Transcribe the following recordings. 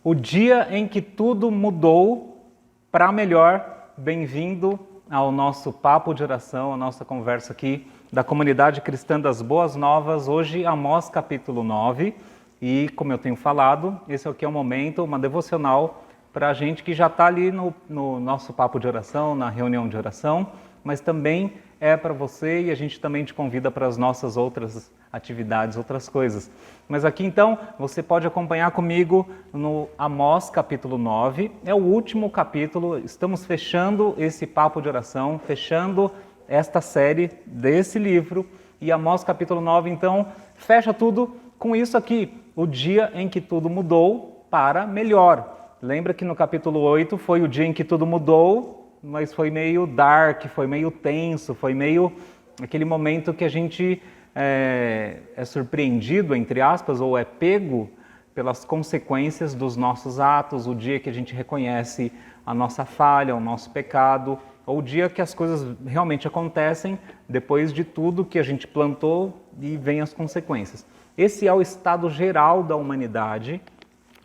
O dia em que tudo mudou para melhor. Bem-vindo ao nosso papo de oração, a nossa conversa aqui da Comunidade Cristã das Boas Novas. Hoje, Amós capítulo 9. E, como eu tenho falado, esse aqui é um momento, uma devocional para a gente que já está ali no nosso papo de oração, na reunião de oração, mas também é para você e a gente também te convida para as nossas outras atividades, outras coisas. Mas aqui então, você pode acompanhar comigo no Amós capítulo 9, é o último capítulo, estamos fechando esse papo de oração, fechando esta série desse livro, e Amós capítulo 9 então fecha tudo com isso aqui, o dia em que tudo mudou para melhor. Lembra que no capítulo 8 foi o dia em que tudo mudou, mas foi meio dark, foi meio tenso, foi meio aquele momento que a gente é surpreendido, entre aspas, ou é pego pelas consequências dos nossos atos, o dia que a gente reconhece a nossa falha, o nosso pecado, ou o dia que as coisas realmente acontecem depois de tudo que a gente plantou e vem as consequências. Esse é o estado geral da humanidade.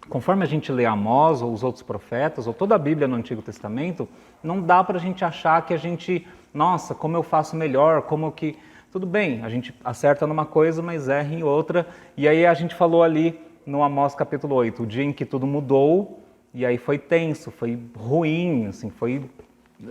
Conforme a gente lê Amós, ou os outros profetas, ou toda a Bíblia no Antigo Testamento, não dá para a gente achar que a gente, nossa, como eu faço melhor, como que... Tudo bem, a gente acerta numa coisa, mas erra em outra. E aí a gente falou ali no Amós capítulo 8, o dia em que tudo mudou, e aí foi tenso, foi ruim, assim, foi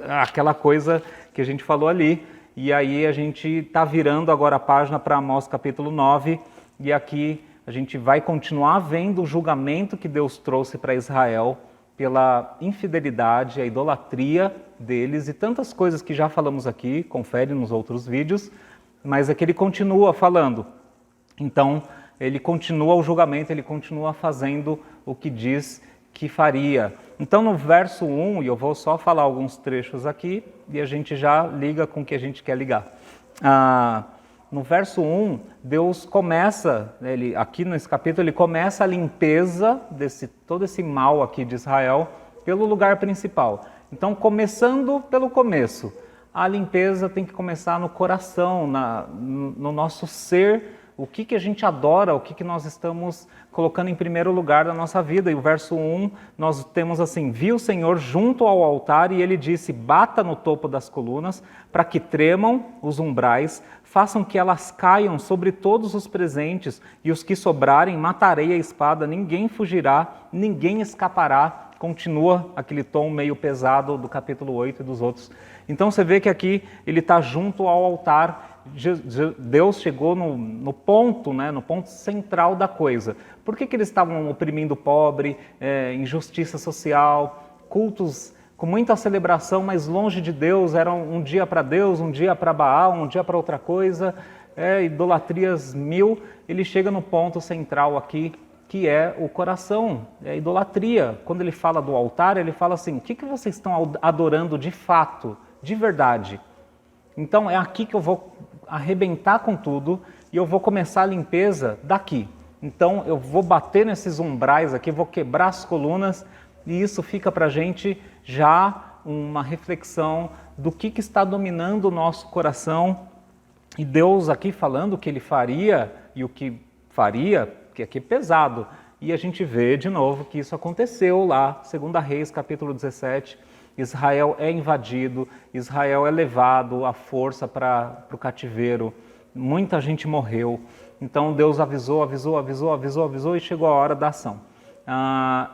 aquela coisa que a gente falou ali. E aí a gente está virando agora a página para Amós capítulo 9, e aqui a gente vai continuar vendo o julgamento que Deus trouxe para Israel pela infidelidade, a idolatria deles e tantas coisas que já falamos aqui, confere nos outros vídeos, mas é que ele continua falando. Então, ele continua o julgamento, ele continua fazendo o que diz que faria. Então, no verso 1, e eu vou só falar alguns trechos aqui, e a gente já liga com o que a gente quer ligar. No verso 1, Deus começa, aqui nesse capítulo, ele começa a limpeza desse todo esse mal aqui de Israel pelo lugar principal. Então, começando pelo começo, a limpeza tem que começar no coração, no nosso ser, o que a gente adora, o que nós estamos colocando em primeiro lugar da nossa vida. E o verso 1, nós temos assim, viu o Senhor junto ao altar e ele disse, bata no topo das colunas, para que tremam os umbrais, façam que elas caiam sobre todos os presentes, e os que sobrarem matarei a espada, ninguém fugirá, ninguém escapará. Continua aquele tom meio pesado do capítulo 8 e dos outros. Então você vê que aqui ele está junto ao altar. Deus chegou no ponto, né, no ponto central da coisa. Por que eles estavam oprimindo o pobre, injustiça social, cultos com muita celebração, mas longe de Deus, eram um dia para Deus, um dia para Baal, um dia para outra coisa, idolatrias mil. Ele chega no ponto central aqui, que é o coração, é a idolatria. Quando ele fala do altar, ele fala assim, o que vocês estão adorando de fato, de verdade? Então é aqui que eu vou arrebentar com tudo e eu vou começar a limpeza daqui. Então eu vou bater nesses umbrais aqui, vou quebrar as colunas e isso fica para a gente já uma reflexão do que está dominando o nosso coração. E Deus aqui falando o que ele faria e o que faria, que aqui é pesado. E a gente vê de novo que isso aconteceu lá, 2 Reis capítulo 17, Israel é invadido, Israel é levado à força para o cativeiro, muita gente morreu. Então Deus avisou e chegou a hora da ação.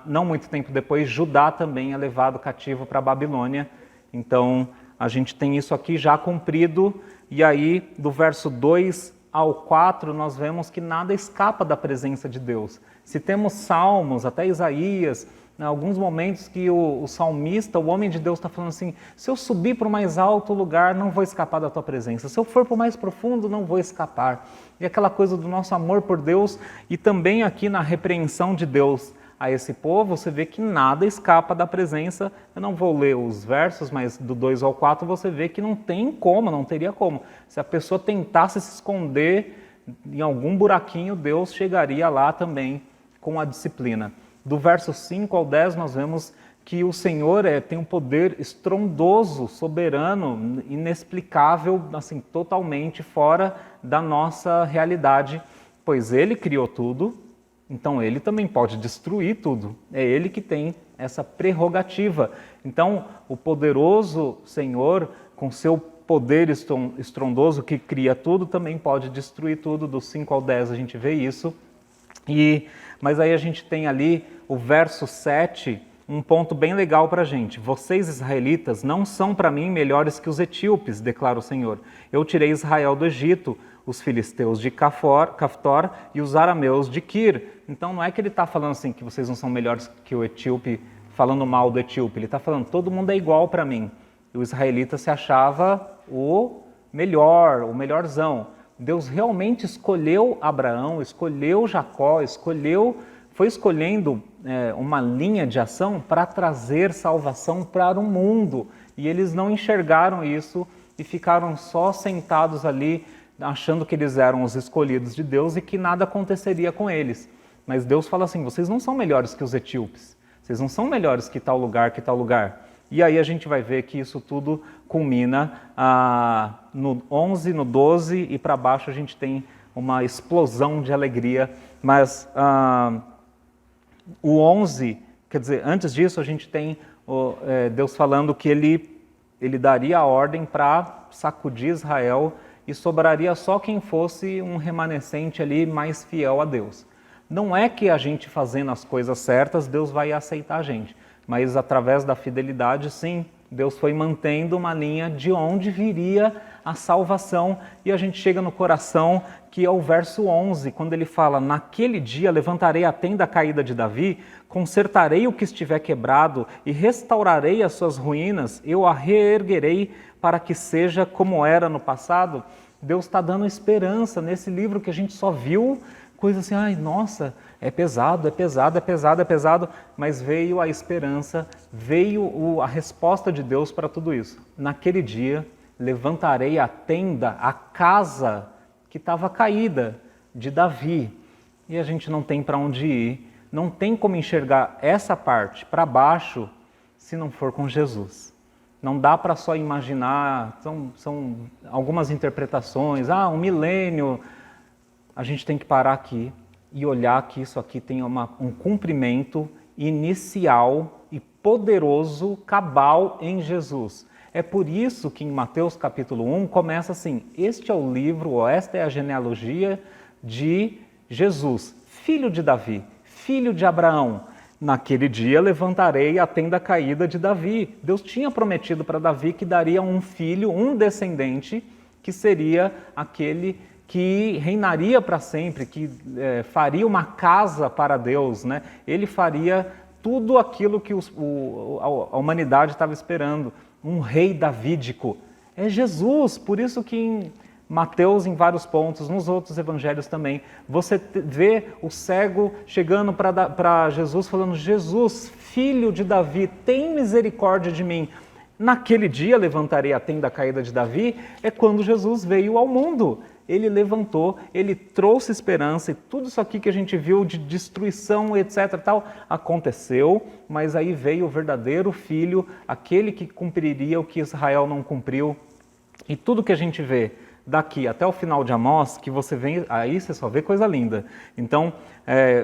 Não muito tempo depois, Judá também é levado cativo para a Babilônia. Então a gente tem isso aqui já cumprido, e aí do verso 2 ao 4 nós vemos que nada escapa da presença de Deus. Se temos salmos, até Isaías, em alguns momentos que o salmista, o homem de Deus está falando assim, se eu subir para o mais alto lugar, não vou escapar da tua presença. Se eu for para o mais profundo, não vou escapar. E aquela coisa do nosso amor por Deus, e também aqui na repreensão de Deus a esse povo, você vê que nada escapa da presença. Eu não vou ler os versos, mas do 2 ao 4 você vê que não tem como, não teria como. Se a pessoa tentasse se esconder em algum buraquinho, Deus chegaria lá também com a disciplina. Do verso 5 ao 10 nós vemos que o Senhor tem um poder estrondoso, soberano, inexplicável, assim, totalmente fora da nossa realidade, pois Ele criou tudo, Então ele também pode destruir tudo. É ele que tem essa prerrogativa. Então o poderoso Senhor, com seu poder estrondoso que cria tudo, também pode destruir tudo. Do 5 ao 10 a gente vê isso. Mas aí a gente tem ali o verso 7, um ponto bem legal para a gente. Vocês, israelitas, não são para mim melhores que os etíopes, declara o Senhor. Eu tirei Israel do Egito, os filisteus de Caftor e os arameus de Kir. Então não é que ele está falando assim que vocês não são melhores que o etíope, falando mal do etíope. Ele está falando, todo mundo é igual para mim. E o israelita se achava o melhor, o melhorzão. Deus realmente escolheu Abraão, escolheu Jacó, foi escolhendo uma linha de ação para trazer salvação para o mundo. E eles não enxergaram isso e ficaram só sentados ali, achando que eles eram os escolhidos de Deus e que nada aconteceria com eles. Mas Deus fala assim, vocês não são melhores que os etíopes, vocês não são melhores que tal lugar, que tal lugar. E aí a gente vai ver que isso tudo culmina no 11, no 12 e para baixo a gente tem uma explosão de alegria. Mas o 11, quer dizer, antes disso a gente tem Deus falando que ele daria a ordem para sacudir Israel e sobraria só quem fosse um remanescente ali mais fiel a Deus. Não é que a gente fazendo as coisas certas, Deus vai aceitar a gente. Mas através da fidelidade, sim, Deus foi mantendo uma linha de onde viria a salvação. E a gente chega no coração, que é o verso 11, quando ele fala, naquele dia levantarei a tenda caída de Davi, consertarei o que estiver quebrado e restaurarei as suas ruínas, eu a reerguerei para que seja como era no passado. Deus está dando esperança nesse livro que a gente só viu coisa assim, ai, nossa, é pesado, mas veio a esperança, veio a resposta de Deus para tudo isso. Naquele dia, levantarei a tenda, a casa que estava caída de Davi. E a gente não tem para onde ir, não tem como enxergar essa parte para baixo se não for com Jesus. Não dá para só imaginar, são algumas interpretações, um milênio. A gente tem que parar aqui e olhar que isso aqui tem um cumprimento inicial e poderoso, cabal em Jesus. É por isso que em Mateus capítulo 1 começa assim, este é o livro, ou esta é a genealogia de Jesus, filho de Davi, filho de Abraão. Naquele dia levantarei a tenda caída de Davi. Deus tinha prometido para Davi que daria um filho, um descendente, que seria aquele que reinaria para sempre, que faria uma casa para Deus, né? Ele faria tudo aquilo que a humanidade estava esperando, um rei davídico. É Jesus, por isso que em Mateus, em vários pontos, nos outros evangelhos também, você vê o cego chegando para Jesus, falando, Jesus, filho de Davi, tem misericórdia de mim. Naquele dia levantarei a tenda caída de Davi, é quando Jesus veio ao mundo. Ele levantou, ele trouxe esperança e tudo isso aqui que a gente viu de destruição, etc. tal, aconteceu, mas aí veio o verdadeiro filho, aquele que cumpriria o que Israel não cumpriu. E tudo que a gente vê daqui até o final de Amós, que você vem, aí você só vê coisa linda. Então,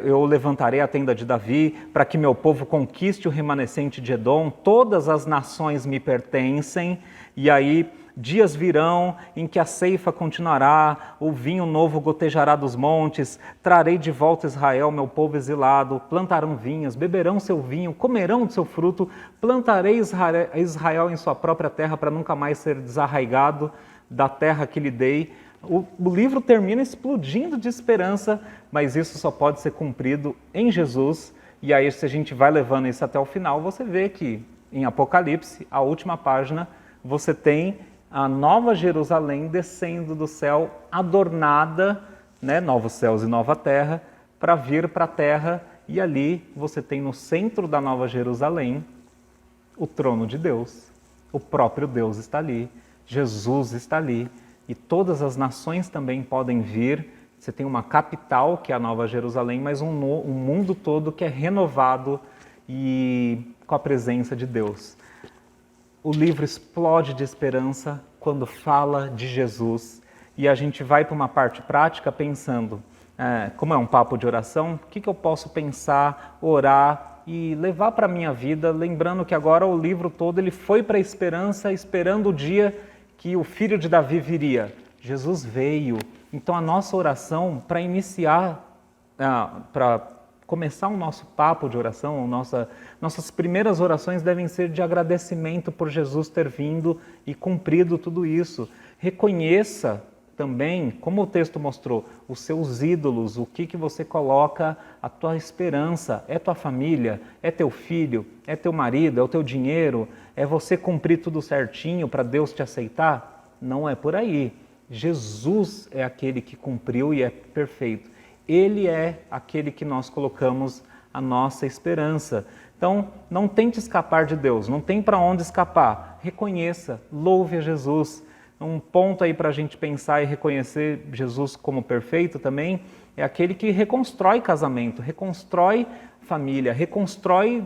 eu levantarei a tenda de Davi para que meu povo conquiste o remanescente de Edom, todas as nações me pertencem, e aí dias virão em que a ceifa continuará, o vinho novo gotejará dos montes, trarei de volta Israel, meu povo exilado, plantarão vinhas, beberão seu vinho, comerão do seu fruto, plantarei Israel em sua própria terra para nunca mais ser desarraigado da terra que lhe dei. O livro termina explodindo de esperança, mas isso só pode ser cumprido em Jesus. E aí, se a gente vai levando isso até o final, você vê que em Apocalipse, a última página, você tem a Nova Jerusalém descendo do céu, adornada, né, novos céus e nova terra, para vir para a terra. E ali você tem no centro da Nova Jerusalém o trono de Deus. O próprio Deus está ali. Jesus está ali e todas as nações também podem vir. Você tem uma capital, que é a Nova Jerusalém, mas um mundo todo que é renovado e com a presença de Deus. O livro explode de esperança quando fala de Jesus e a gente vai para uma parte prática pensando, como é um papo de oração, o que eu posso pensar, orar e levar para a minha vida, lembrando que agora o livro todo ele foi para a esperança, esperando o dia que o filho de Davi viria. Jesus veio. Então a nossa oração para iniciar, para começar o nosso papo de oração, nossas primeiras orações devem ser de agradecimento por Jesus ter vindo e cumprido tudo isso. Reconheça também, como o texto mostrou, os seus ídolos, o que você coloca, a tua esperança, é tua família, é teu filho, é teu marido, é o teu dinheiro, é você cumprir tudo certinho para Deus te aceitar? Não é por aí. Jesus é aquele que cumpriu e é perfeito. Ele é aquele que nós colocamos a nossa esperança. Então, não tente escapar de Deus, não tem para onde escapar. Reconheça, louve a Jesus. Um ponto aí para a gente pensar e reconhecer Jesus como perfeito também é aquele que reconstrói casamento, reconstrói família, reconstrói,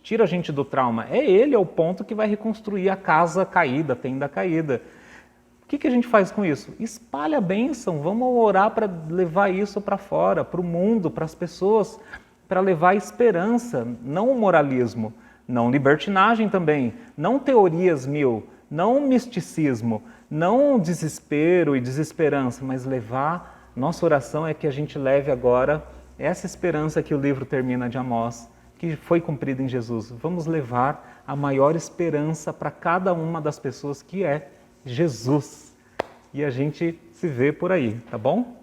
tira a gente do trauma. Ele é o ponto que vai reconstruir a casa caída, a tenda caída. O que a gente faz com isso? Espalha a bênção, vamos orar para levar isso para fora, para o mundo, para as pessoas, para levar esperança, não o moralismo, não libertinagem também, não teorias mil, não misticismo, não desespero e desesperança, mas levar, nossa oração é que a gente leve agora essa esperança que o livro termina de Amós, que foi cumprida em Jesus. Vamos levar a maior esperança para cada uma das pessoas, que é Jesus. E a gente se vê por aí, tá bom?